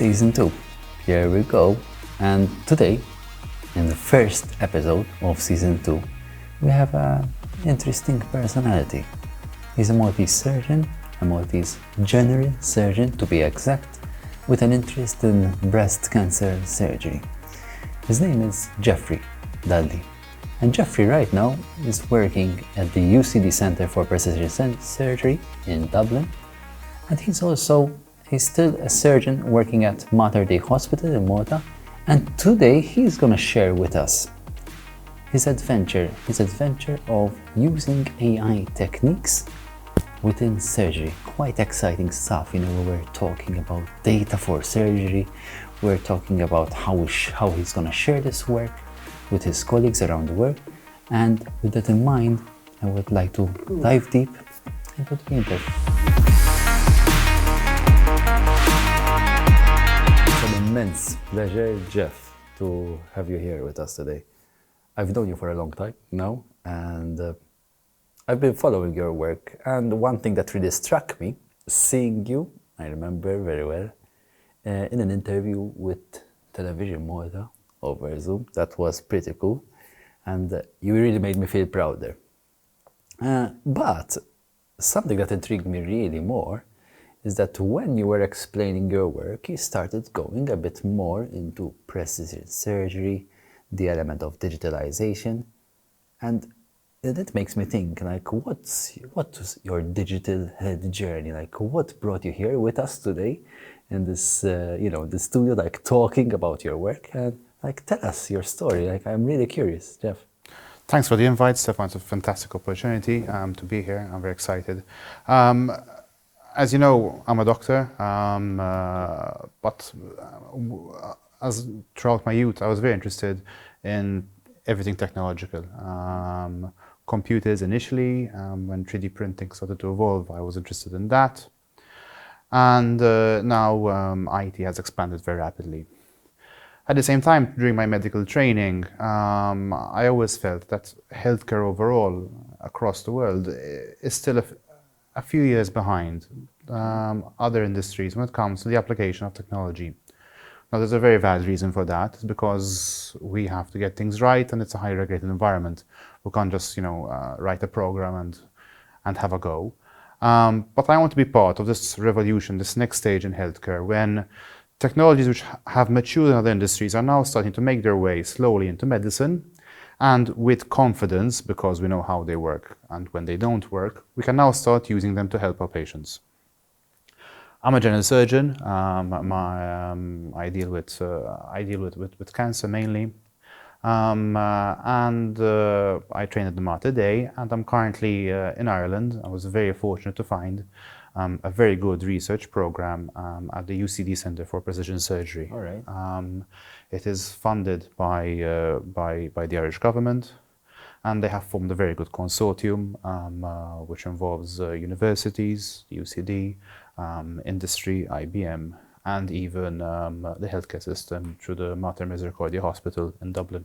Season 2. Here we go. And today, in the first episode of Season 2, we have an interesting personality. He's a Maltese surgeon, a Maltese general surgeon to be exact, with an interest in breast cancer surgery. His name is Jeffrey Dalli. And Jeffrey right now is working at the UCD Centre for Precision Surgery in Dublin. And he's still a surgeon working at Med-Tech Hospital in Malta. And today he's going to share with us his adventure of using AI techniques within surgery. Quite exciting stuff. You know, we're talking about data for surgery. We're talking about how he's going to share this work with his colleagues around the world. And with that in mind, I would like to dive deep into the interview. It's an immense pleasure, Jeff, to have you here with us today. I've known you for a long time now, and I've been following your work. And one thing that really struck me, seeing you, I remember very well, in an interview with Television Malta over Zoom. That was pretty cool, and you really made me feel proud there. But something that intrigued me really more is that when you were explaining your work, you started going a bit more into precision surgery, the element of digitalization, and it makes me think, like, what was your digital health journey? Like, what brought you here with us today in this, the studio, like, talking about your work? And like, tell us your story. Like, I'm really curious, Jeff. Thanks for the invite, Stefan. It's a fantastic opportunity to be here. I'm very excited. As you know, I'm a doctor, but as throughout my youth, I was very interested in everything technological. Computers initially, when 3D printing started to evolve, I was interested in that. And now IT has expanded very rapidly. At the same time, during my medical training, I always felt that healthcare overall across the world is still a few years behind other industries when it comes to the application of technology. Now, there's a very valid reason for that. It's because we have to get things right, and it's a highly regulated environment. We can't just, write a program and have a go. But I want to be part of this revolution, this next stage in healthcare, when technologies which have matured in other industries are now starting to make their way slowly into medicine, and with confidence, because we know how they work, and when they don't work, we can now start using them to help our patients. I'm a general surgeon. I deal with cancer mainly, and I train at the Mater Dei, and I'm currently in Ireland. I was very fortunate to find a very good research program at the UCD Centre for Precision Surgery. All right. It is funded by the Irish government, and they have formed a very good consortium which involves universities, UCD, industry, IBM, and even the healthcare system through the Mater Misericordia Hospital in Dublin.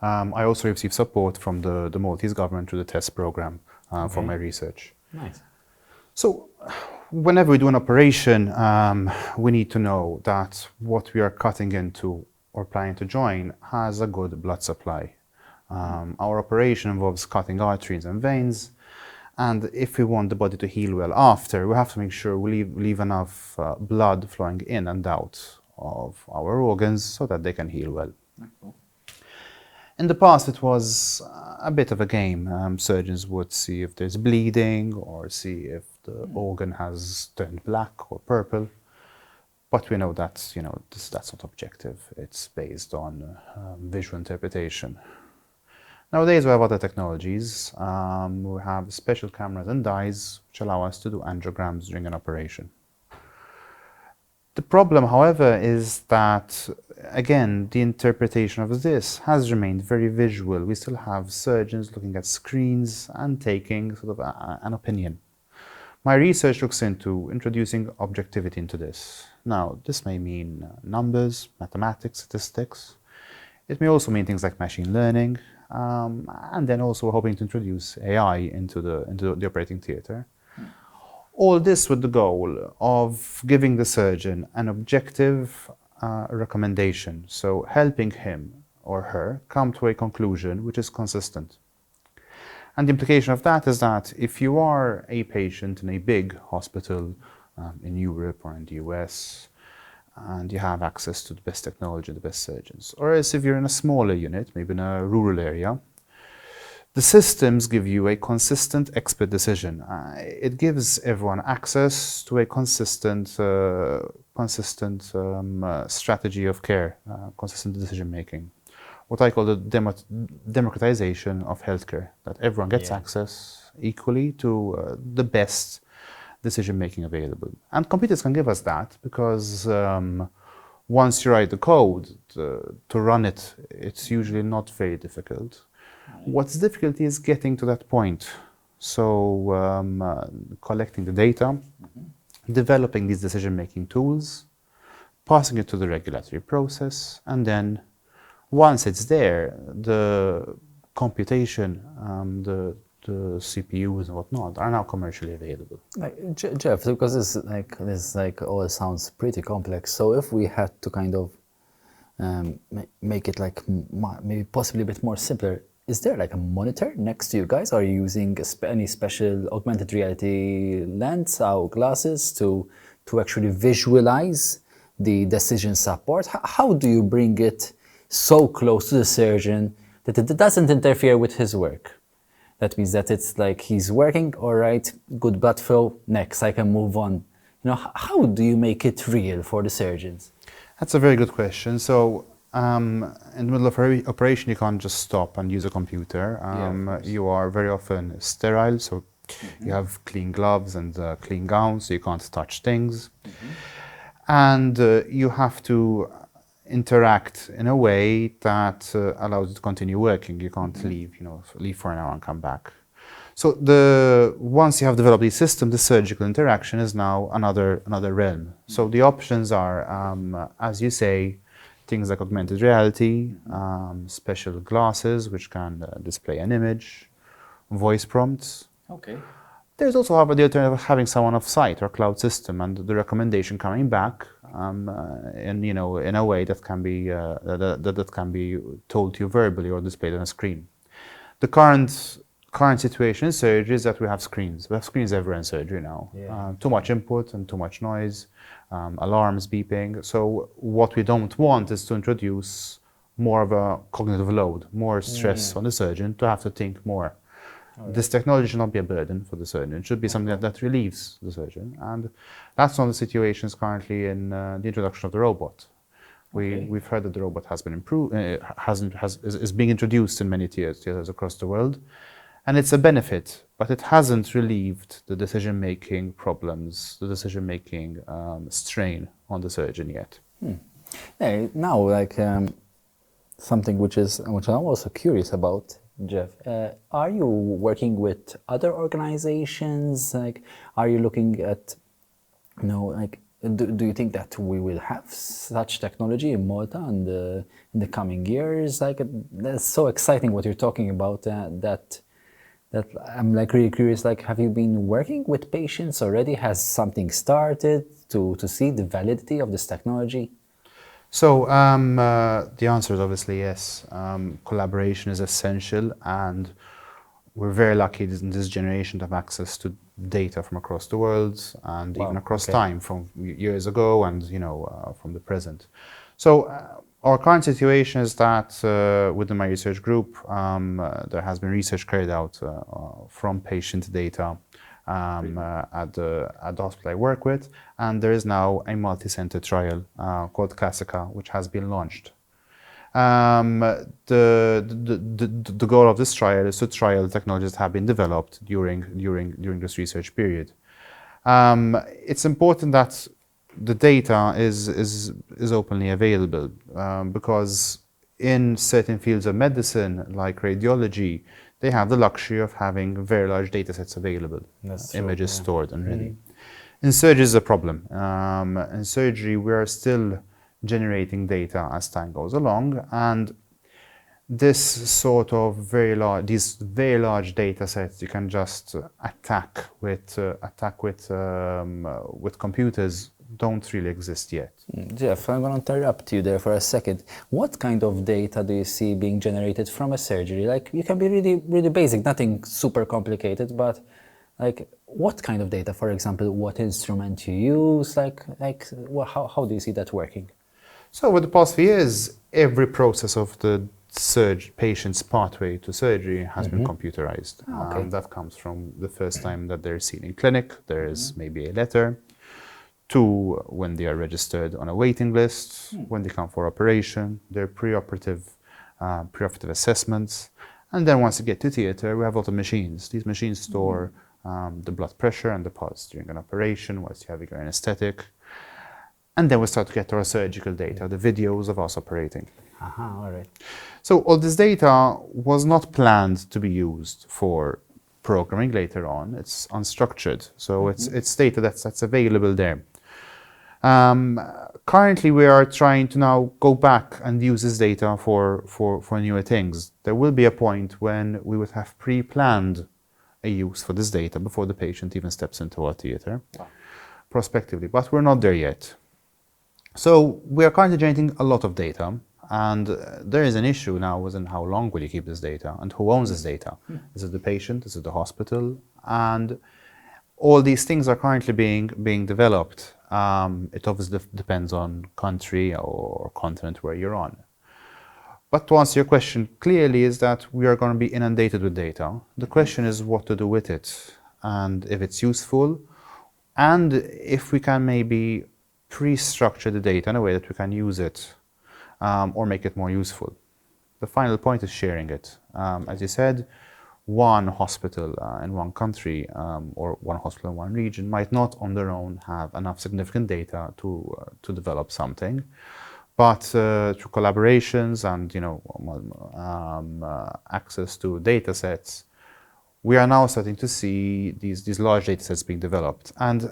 I also receive support from the Maltese government through the TEST program for my research. Nice. So whenever we do an operation, we need to know that what we are cutting into or planning to join has a good blood supply. Our operation involves cutting arteries and veins, and if we want the body to heal well after, we have to make sure we leave enough blood flowing in and out of our organs so that they can heal well. Okay. In the past, it was a bit of a game. Surgeons would see if there's bleeding or see if the organ has turned black or purple. But we know that that's not objective. It's based on visual interpretation. Nowadays, we have other technologies. We have special cameras and dyes which allow us to do angiograms during an operation. The problem, however, is that, again, the interpretation of this has remained very visual. We still have surgeons looking at screens and taking sort of an opinion. My research looks into introducing objectivity into this. Now, this may mean numbers, mathematics, statistics. It may also mean things like machine learning, and then also hoping to introduce AI into the operating theatre. All this with the goal of giving the surgeon an objective recommendation, so helping him or her come to a conclusion which is consistent. And the implication of that is that if you are a patient in a big hospital in Europe or in the US, and you have access to the best technology, the best surgeons, or as if you're in a smaller unit, maybe in a rural area, the systems give you a consistent expert decision. It gives everyone access to a consistent strategy of care, consistent decision making. What I call the democratization of healthcare, that everyone gets access equally to the best decision making available. And computers can give us that because once you write the code to run it, it's usually not very difficult. What's difficult is getting to that point. So collecting the data, developing these decision-making tools, passing it to the regulatory process, and then once it's there, the computation, the CPUs and whatnot are now commercially available. Like, Jeff, because this all sounds pretty complex. So if we had to kind of make it like maybe possibly a bit more simpler, is there like a monitor next to you guys? Are you using any special augmented reality lens or glasses to actually visualize the decision support? How do you bring it so close to the surgeon that it doesn't interfere with his work? That means that it's like he's working, all right, good blood flow, next, I can move on. You know, how do you make it real for the surgeons? That's a very good question. So in the middle of an operation, you can't just stop and use a computer. You are very often sterile, so you have clean gloves and clean gowns, so you can't touch things. And you have to interact in a way that allows you to continue working. You can't leave, leave for an hour and come back. So once you have developed these systems, the surgical interaction is now another realm. So the options are, as you say, things like augmented reality, special glasses which can display an image, voice prompts. Okay. There's also, however, the alternative of having someone off-site or cloud system and the recommendation coming back in a way that can be that can be told to you verbally or displayed on a screen. The current situation in surgery is that we have screens. We have screens everywhere in surgery now. Too much input and too much noise, alarms beeping. So what we don't want is to introduce more of a cognitive load, more stress on the surgeon to have to think more. This technology should not be a burden for the surgeon. It should be something that relieves the surgeon. And that's one of the situations currently in the introduction of the robot. We've heard that the robot has been improved, is being introduced in many theaters across the world. And it's a benefit, but it hasn't relieved the decision-making problems, the decision-making strain on the surgeon yet. Hey, now, something which I'm also curious about, Jeff, are you working with other organizations? Are you looking at, do you think that we will have such technology in Malta in the coming years? That's so exciting what you're talking about. That I'm really curious. Have you been working with patients already? Has something started to see the validity of this technology? So the answer is obviously yes. Collaboration is essential, and we're very lucky in this generation to have access to data from across the world and even across time, from years ago and from the present. So our current situation is that within my research group, there has been research carried out from patient data at the hospital I work with, and there is now a multi-center trial called 𝐂𝐸-𝐴, which has been launched. The goal of this trial is to trial the technologies that have been developed during this research period. It's important that the data is openly available because in certain fields of medicine, like radiology, they have the luxury of having very large data sets available, images stored and ready. In surgery is a problem. In surgery, we are still generating data as time goes along, and this sort of these very large data sets you can just attack with computers don't really exist yet. Jeff, I'm going to interrupt you there for a second. What kind of data do you see being generated from a surgery? Like, you can be really, really basic, nothing super complicated, but like, what kind of data? For example, what instrument you use? How do you see that working? So over the past few years, every process of the patient's pathway to surgery has been computerized. Okay. That comes from the first time that they're seen in clinic, there is maybe a letter, to when they are registered on a waiting list, when they come for operation, their preoperative assessments, and then once you get to theater, we have a lot of machines. These machines store the blood pressure and the pulse during an operation, whilst you have your anesthetic. And then we start to get our surgical data, the videos of us operating. All right. So all this data was not planned to be used for programming later on. It's unstructured, so it's data that's available there. Currently, we are trying to now go back and use this data for newer things. There will be a point when we would have pre-planned a use for this data before the patient even steps into our theater, prospectively, but we're not there yet. So we are currently generating a lot of data, and there is an issue now within how long will you keep this data and who owns this data. Is it the patient? Is it the hospital? And all these things are currently being developed. It obviously depends on country or continent where you're on. But to answer your question clearly is that we are going to be inundated with data. The question is what to do with it, and if it's useful, and if we can maybe pre-structure the data in a way that we can use it or make it more useful. The final point is sharing it. As you said, one hospital in one country or one hospital in one region might not on their own have enough significant data to develop something, but through collaborations and access to data sets, we are now starting to see these large data sets being developed. And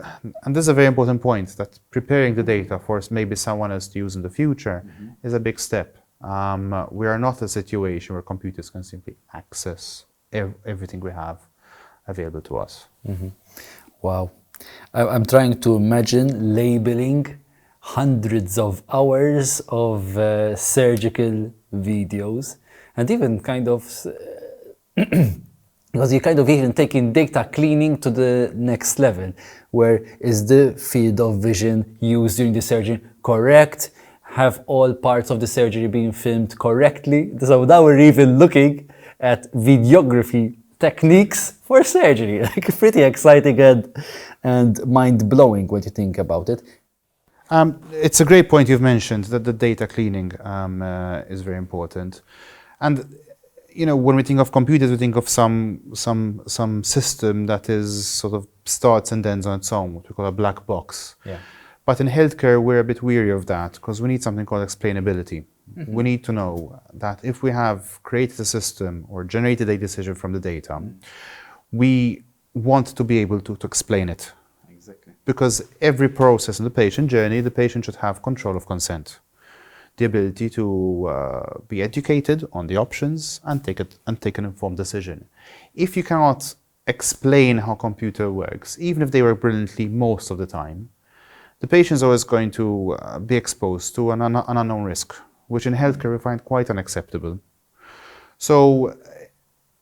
this is a very important point, that preparing the data for maybe someone else to use in the future is a big step. We are not in a situation where computers can simply access everything we have available to us. Wow. I'm trying to imagine labeling hundreds of hours of surgical videos, and even kind of because you're kind of even taking data cleaning to the next level, where is the field of vision used during the surgery correct? Have all parts of the surgery being filmed correctly? So now we're even looking at videography techniques for surgery. Like, pretty exciting and mind-blowing when you think about it. It's a great point you've mentioned, that the data cleaning is very important. And when we think of computers, we think of some system that is sort of starts and ends on its own, what we call a black box. Yeah. But in healthcare, we're a bit weary of that, because we need something called explainability. We need to know that if we have created a system or generated a decision from the data, we want to be able to explain it. Exactly. Because every process in the patient journey, the patient should have control of consent. The ability to be educated on the options and take an informed decision. If you cannot explain how a computer works, even if they work brilliantly most of the time, the patient is always going to be exposed to an unknown risk, which in healthcare we find quite unacceptable. So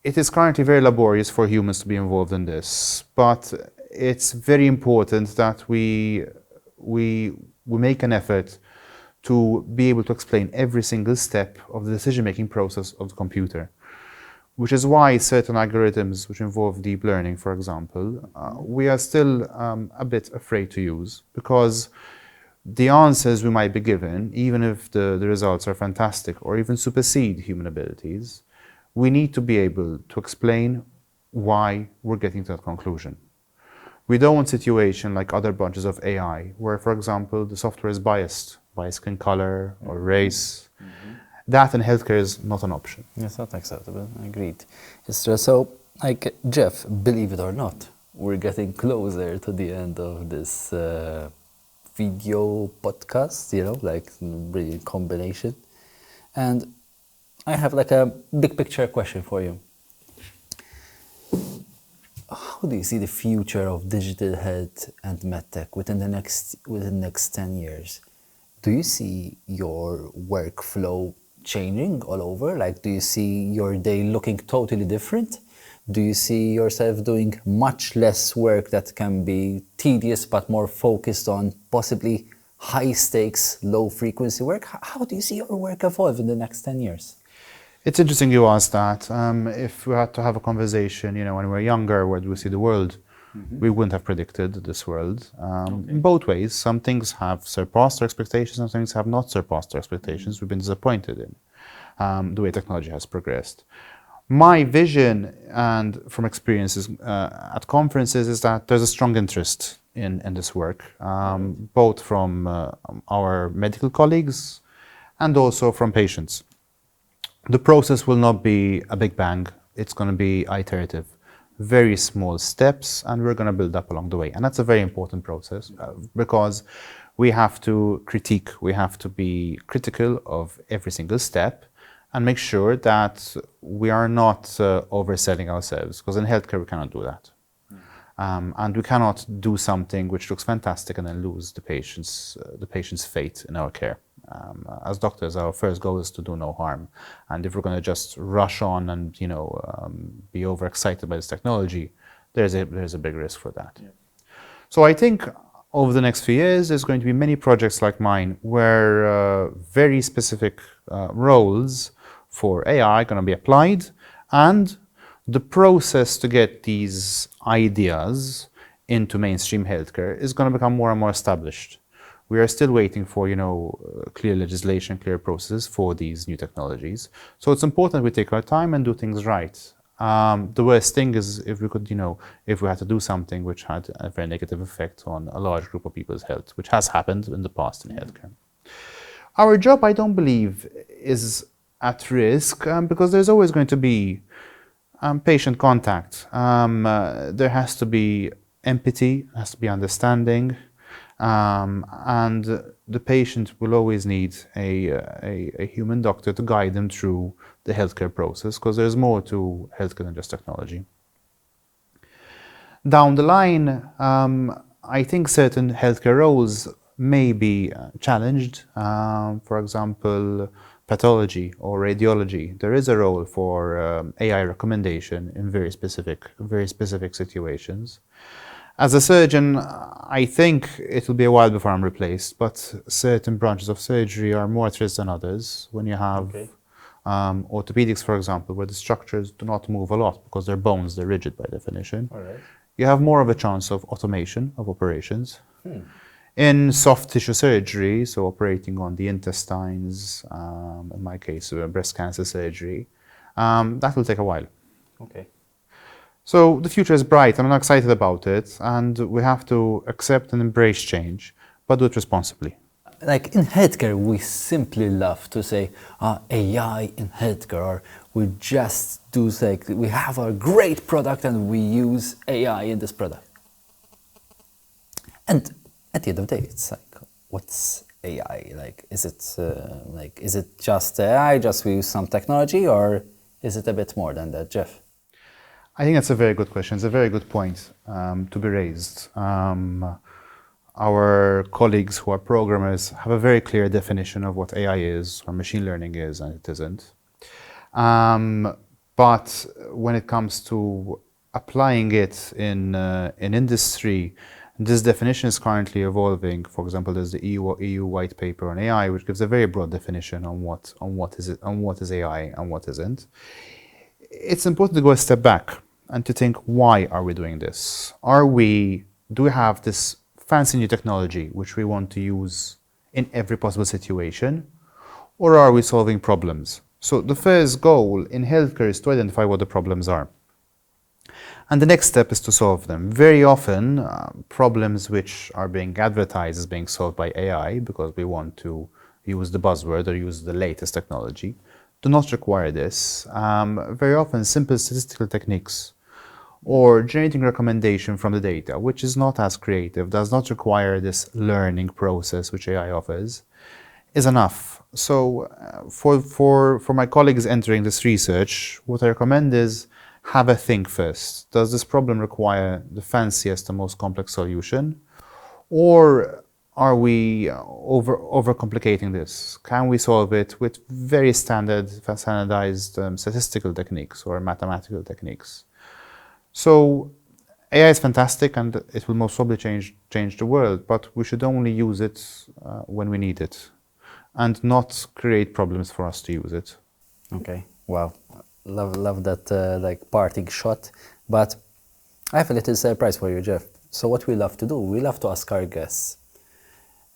it is currently very laborious for humans to be involved in this, but it's very important that we make an effort to be able to explain every single step of the decision-making process of the computer. Which is why certain algorithms which involve deep learning, for example, we are still a bit afraid to use, because the answers we might be given, even if the results are fantastic or even supersede human abilities, we need to be able to explain why we're getting to that conclusion. We don't want a situation like other branches of AI, where, for example, the software is biased by skin color or race. That in healthcare is not an option. It's not acceptable, agreed. So, Jeff, believe it or not, we're getting closer to the end of this video podcast, brilliant combination. And I have like a big picture question for you. How do you see the future of digital health and medtech within the next 10 years? Do you see your workflow changing all over? Like, do you see your day looking totally different? Do you see yourself doing much less work that can be tedious but more focused on possibly high stakes, low frequency work? How do you see your work evolve in the next 10 years? It's interesting you asked that. If we had to have a conversation, when we were younger, where do we see the world? We wouldn't have predicted this world. In both ways, some things have surpassed our expectations, some things have not surpassed our expectations. We've been disappointed in the way technology has progressed. My vision, and from experiences at conferences, is that there's a strong interest in this work, both from our medical colleagues and also from patients. The process will not be a big bang. It's going to be iterative, very small steps, and we're going to build up along the way. And that's a very important process because we have to critique, we have to be critical of every single step and make sure that we are not overselling ourselves, because in healthcare we cannot do that. And we cannot do something which looks fantastic and then lose the patient's faith in our care. As doctors, our first goal is to do no harm. And if we're going to just rush on and be overexcited by this technology, there's a big risk for that. Yeah. So I think over the next few years, there's going to be many projects like mine where very specific roles for AI are going to be applied, and the process to get these ideas into mainstream healthcare is going to become more and more established. We are still waiting for, clear legislation, clear processes for these new technologies. So it's important we take our time and do things right. The worst thing is if we could, if we had to do something which had a very negative effect on a large group of people's health, which has happened in the past in healthcare. Our job, I don't believe, is at risk because there's always going to be patient contact. There has to be empathy, has to be understanding. And the patient will always need a human doctor to guide them through the healthcare process, because there's more to healthcare than just technology. Down the line, I think certain healthcare roles may be challenged. For example, pathology or radiology. There is a role for AI recommendation in very specific situations. As a surgeon, I think it will be a while before I'm replaced, but certain branches of surgery are more at risk than others. When you have orthopedics, for example, where the structures do not move a lot because they're bones, they're rigid by definition, you have more of a chance of automation of operations. In soft tissue surgery, so operating on the intestines, in my case, breast cancer surgery, that will take a while. So the future is bright. I'm excited about it, and we have to accept and embrace change, but do it responsibly. Like in healthcare, we simply love to say AI in healthcare, or we just do like we have a great product and we use AI in this product. And at the end of the day, it's like, what's AI? Like, is it just AI? Just we use some technology, or is it a bit more than that, Jeff? I think that's a very good question. It's a very good point to be raised. Our colleagues who are programmers have a very clear definition of what AI is, or machine learning is, and it isn't. But when it comes to applying it in industry, this definition is currently evolving. For example, there's the EU white paper on AI, which gives a very broad definition on what is AI and what isn't. It's important to go a step back and to think, why are we doing this? Do we have this fancy new technology which we want to use in every possible situation, or are we solving problems? So the first goal in healthcare is to identify what the problems are. And the next step is to solve them. Very often, problems which are being advertised as being solved by AI, because we want to use the buzzword or use the latest technology, do not require this. Very often, simple statistical techniques or generating recommendation from the data, which is not as creative, does not require this learning process which AI offers, is enough. So for my colleagues entering this research, what I recommend is have a think first. Does this problem require the fanciest and most complex solution? Or are we overcomplicating this? Can we solve it with very standardized statistical techniques or mathematical techniques? So AI is fantastic and it will most probably change the world, but we should only use it when we need it and not create problems for us to use it. Okay, wow. Love that like parting shot, but I have a little surprise for you, Jeff. So what we love to do, we love to ask our guests.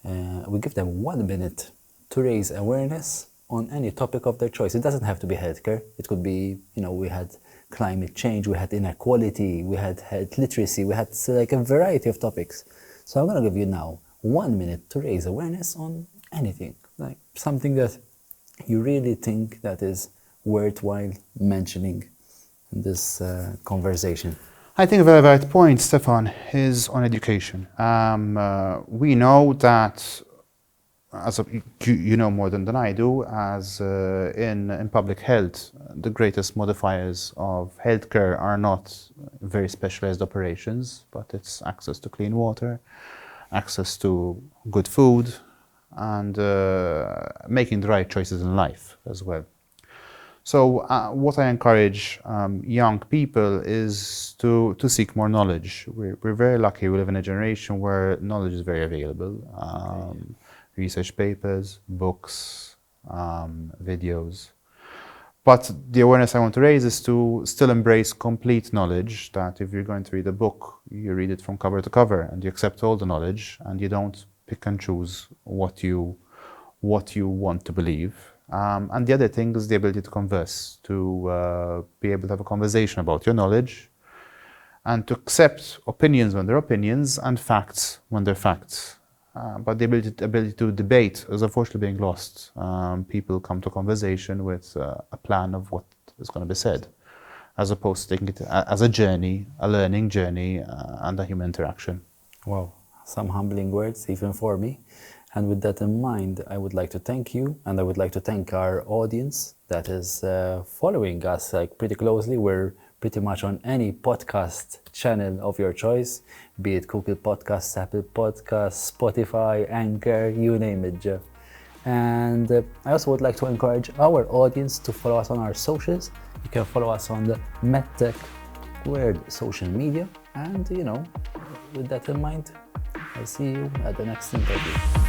We give them 1 minute to raise awareness on any topic of their choice. It doesn't have to be healthcare. It could be, we had climate change, we had inequality, we had health literacy, we had like a variety of topics. So I'm gonna give you now 1 minute to raise awareness on anything, like something that you really think that is worthwhile mentioning in this conversation. I think a very valid point, Stefan, is on education. We know that, you know more than I do, as in public health, the greatest modifiers of healthcare are not very specialized operations, but it's access to clean water, access to good food, and making the right choices in life as well. So what I encourage young people is to seek more knowledge. We're very lucky. We live in a generation where knowledge is very available. Research papers, books, videos. But the awareness I want to raise is to still embrace complete knowledge, that if you're going to read a book, you read it from cover to cover and you accept all the knowledge and you don't pick and choose what you want to believe. And the other thing is the ability to converse, to be able to have a conversation about your knowledge and to accept opinions when they're opinions and facts when they're facts. But the ability to debate is unfortunately being lost. People come to conversation with a plan of what is going to be said, as opposed to taking it as a journey, a learning journey, and a human interaction. Wow, some humbling words even for me. And with that in mind, I would like to thank you, and I would like to thank our audience that is following us like pretty closely. We're pretty much on any podcast channel of your choice, be it Google Podcasts, Apple Podcasts, Spotify, Anchor, you name it, Jeff. And I also would like to encourage our audience to follow us on our socials. You can follow us on the MedTech social media. And, with that in mind, I'll see you at the next interview.